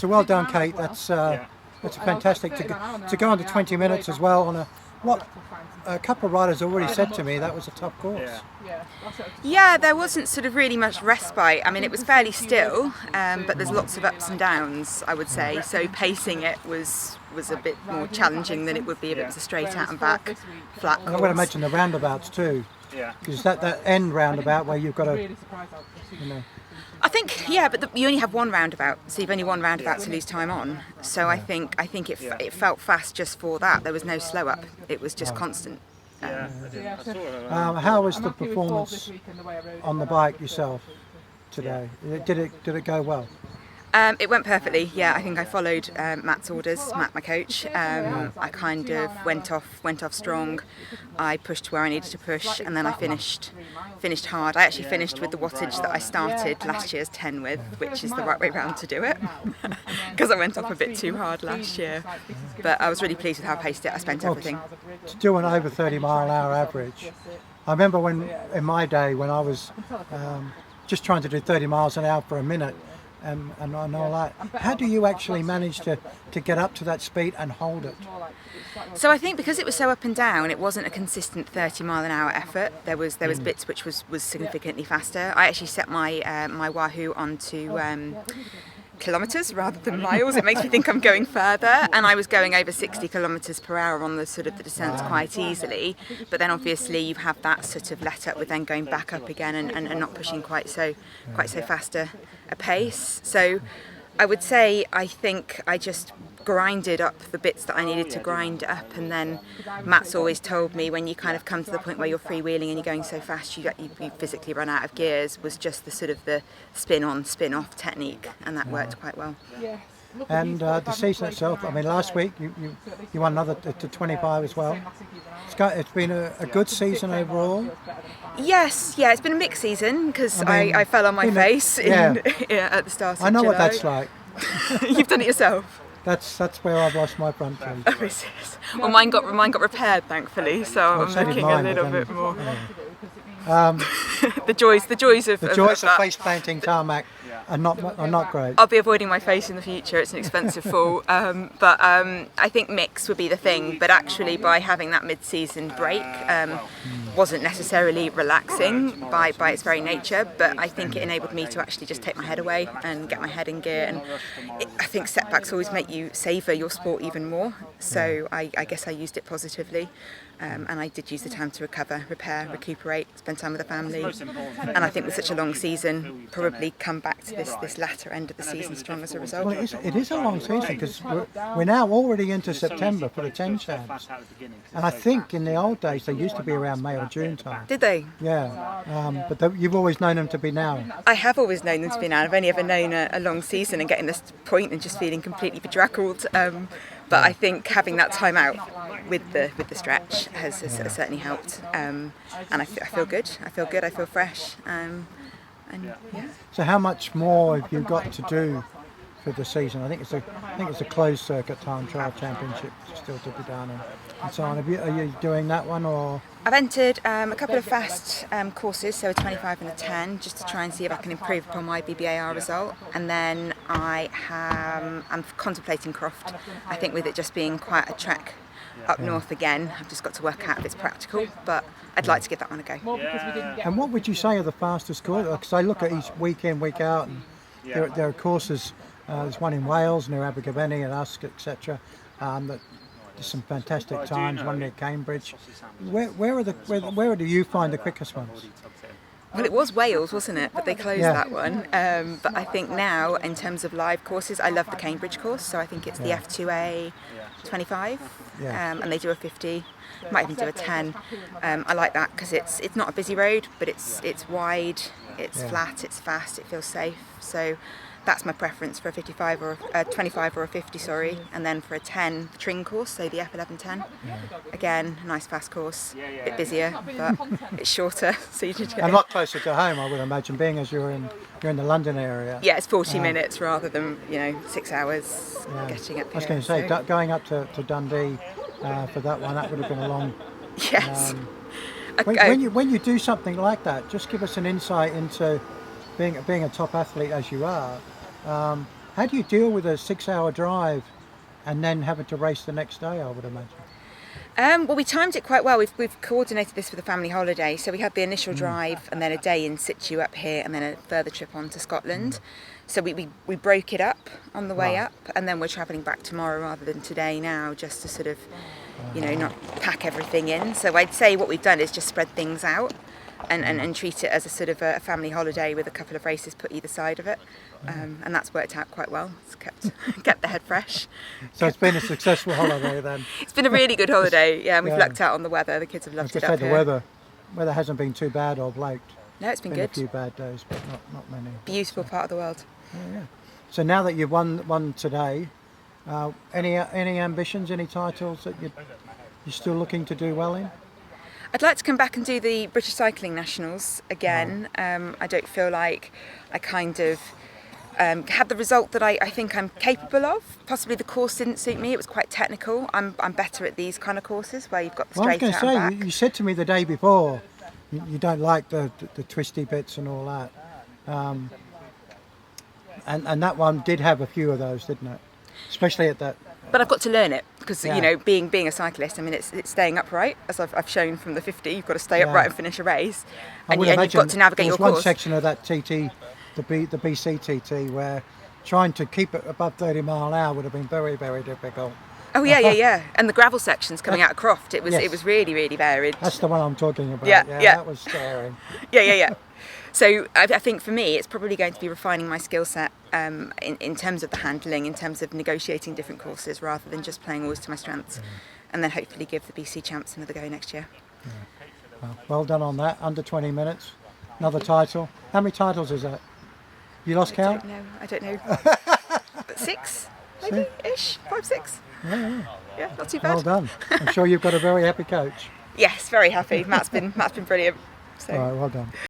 So well done, Kate. That's fantastic to go under 20 minutes as well on what a couple of riders already said to me that was a tough course. Yeah, there wasn't sort of really much respite. I mean, it was fairly still, but there's lots of ups and downs, I would say. So pacing it was a bit more challenging than it would be if it was a straight out and back flat course. And I would imagine the roundabouts too, because that end roundabout where you've got to, I think, but you only have one roundabout, so you've only one roundabout to lose time on. So I think it felt fast just for that. There was no slow up. It was just constant. How was the performance on the bike yourself today? Did it go well? It went perfectly. Yeah, I think I followed Matt's orders. Matt, my coach. I kind of went off strong. I pushed where I needed to push, and then I finished hard. I actually finished with the wattage that I started last year's 10 with, which is the right way round to do it, because I went off a bit too hard last year. But I was really pleased with how I paced it. I spent everything. To do an over 30-mile-an-hour average, I remember in my day when I was just trying to do 30 miles an hour for a minute. And all that. How do you actually manage to get up to that speed and hold it? So I think because it was so up and down, it wasn't a consistent 30-mile-an-hour effort. There was bits which was significantly faster. I actually set my my Wahoo onto kilometres rather than miles. It makes me think I'm going further, and I was going over 60 kilometres per hour on the sort of the descents quite easily. But then obviously you have that sort of let up with then going back up again and not pushing quite so faster a pace. So I would say I think I just grinded up the bits that I needed to grind up, and then Matt's always told me when you kind of come to the point where you're freewheeling and you're going so fast you physically run out of gears, was just the sort of the spin on spin off technique, and that worked quite well. And the season itself, I mean, last week you won another to 25 as well. It's been a good season overall. Yes, it's been a mixed season because I fell on my face at the start of July. I know what that's like. You've done it yourself. That's where I've lost my front teeth. Oh, is it? Well, mine got repaired, thankfully, so I'm looking a little bit more. The joys of face planting tarmac are not great. I'll be avoiding my face in the future. It's an expensive fall, but I think mix would be the thing. But actually, by having that mid-season break, wasn't necessarily relaxing by its very nature. But I think it enabled me to actually just take my head away and get my head in gear. And I think setbacks always make you savour your sport even more. So I guess I used it positively. And I did use the time to recover, repair, recuperate, spend time with the family. And I think with such a long season, probably come back to this latter end of the season strong as a result. Well, it is a long season because we're now already into September for the 10 champs. And I think in the old days they used to be around May or June time. Did they? Yeah, but you've always known them to be now. I have always known them to be now. I've only ever known a long season and getting this point and just feeling completely bedraggled. But I think having that time out with the stretch has certainly helped, and I feel good. I feel fresh, and yeah. So how much more have you got to do for the season? I think it's a closed circuit time trial championship still to be done and so on. Are you doing that one or? I've entered a couple of fast courses, so a 25 and a 10, just to try and see if I can improve upon my BBAR result. And then I'm contemplating Croft. I think with it just being quite a trek up north again, I've just got to work out if it's practical, but I'd like to give that one a go. And what would you say are the fastest courses? Because I look at each week in, week out, and there are courses. There's one in Wales near Abergavenny and Usk, etc. That there's some fantastic times. One near Cambridge. Where do you find the quickest ones? Well, it was Wales, wasn't it? But they closed that one. But I think now, in terms of live courses, I love the Cambridge course. So I think it's the F2A 25, and they do a 50. Might even do a 10. I like that because it's not a busy road, but it's wide, it's flat, it's fast, it feels safe. So that's my preference for a 55 or a 25 or a 50, sorry. And then for a 10, the Tring course, so the F1110. Again, a nice fast course, a bit busier, but it's shorter, so you need to go. A lot closer to home, I would imagine, being as you're in the London area. Yeah, it's 40 minutes rather than 6 hours getting up here. I was going to say, going up to Dundee for that one, that would have been a long. Yes. When you do something like that, just give us an insight into being a top athlete as you are. How do you deal with a 6-hour drive and then having to race the next day, I would imagine? Well, we timed it quite well. We've coordinated this with a family holiday. So we had the initial drive and then a day in situ up here and then a further trip on to Scotland. So we broke it up on the way Right. up, and then we're travelling back tomorrow rather than today now, just to sort of, not pack everything in. So I'd say what we've done is just spread things out and treat it as a sort of a family holiday with a couple of races put either side of it. And that's worked out quite well. It's kept the head fresh. So it's been a successful holiday then. It's been a really good holiday, yeah, and we've Yeah. lucked out on the weather. The kids have I was loved it going up to say the here. weather hasn't been too bad of late. No, it's been Been a good. few bad days, but not many. Beautiful part of the world. Yeah. So now that you've won today, any ambitions, any titles that you're still looking to do well in? I'd like to come back and do the British Cycling Nationals again. I don't feel like I kind of had the result that I think I'm capable of. Possibly the course didn't suit me. It was quite technical. I'm better at these kind of courses where you've got the Well, I was straight going to out say, and back. you said to me the day before, you don't like the twisty bits and all that. And that one did have a few of those, didn't it? Especially at that. But I've got to learn it because Yeah. being a cyclist, I mean, it's staying upright, as I've shown from the 50. You've got to stay Yeah. upright and finish a race, I and would you've imagine got to navigate there your was one course. section of that TT, the BC TT, where trying to keep it above 30 mile an hour would have been very, very difficult. Oh yeah. And the gravel sections coming out of Croft, it was Yes. really, really varied. That's the one I'm talking about. Yeah. That was scary. Yeah. So I think for me, it's probably going to be refining my skill set in terms of the handling, in terms of negotiating different courses, rather than just playing always to my strengths, and then hopefully give the BC champs another go next year. Well done on that. Under 20 minutes. Another title. How many titles is that? You lost count? I don't know. But 6, maybe ish, 5, 6. Yeah, not too bad. Well done. I'm sure you've got a very happy coach. Yes, very happy. Matt's been brilliant. So. All right, well done.